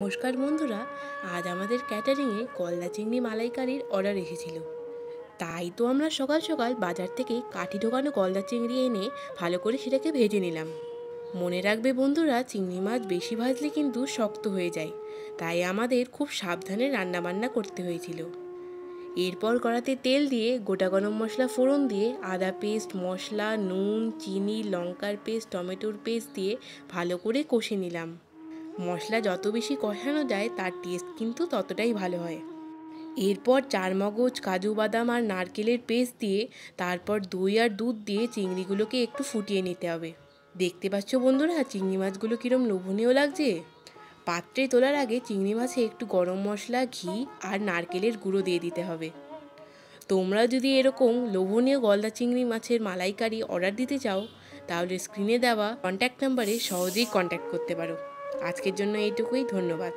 নমস্কার বন্ধুরা, আজ আমাদের ক্যাটারিংয়ে গলদা চিংড়ি মালাইকারির অর্ডার এসেছিল। তাই তো আমরা সকাল সকাল বাজার থেকে কাঠি ঢোকানো গলদা চিংড়ি এনে ভালো করে সেটাকে ভেজে নিলাম। মনে রাখবে বন্ধুরা, চিংড়ি মাছ বেশি ভাজলে কিন্তু শক্ত হয়ে যায়, তাই আমাদের খুব সাবধানে রান্নাবান্না করতে হয়েছিল। এরপর কড়াতে তেল দিয়ে গোটা গরম মশলা ফোড়ন দিয়ে আদা পেস্ট, মশলা, নুন, চিনি, লঙ্কার পেস্ট, টমেটোর পেস্ট দিয়ে ভালো করে কষে নিলাম। মশলা যত বেশি কষানো যায় তার টেস্ট কিন্তু ততটাই ভালো হয়। এরপর চারমগজ, কাজু বাদাম আর নারকেলের পেস্ট দিয়ে তারপর দই আর দুধ দিয়ে চিংড়িগুলোকে একটু ফুটিয়ে নিতে হবে। দেখতে পাচ্ছ বন্ধুরা, চিংড়ি মাছগুলো কীরকম লোভনীয় লাগছে। পাত্রে তোলার আগে চিংড়ি মাছে একটু গরম মশলা, ঘি আর নারকেলের গুঁড়ো দিয়ে দিতে হবে। তোমরা যদি এরকম লোভনীয় গলদা চিংড়ি মাছের মালাইকারি অর্ডার দিতে চাও, তাহলে স্ক্রিনে দেওয়া কন্ট্যাক্ট নাম্বারে সহজেই কন্ট্যাক্ট করতে পারো। আজকের জন্য এইটুকুই, ধন্যবাদ।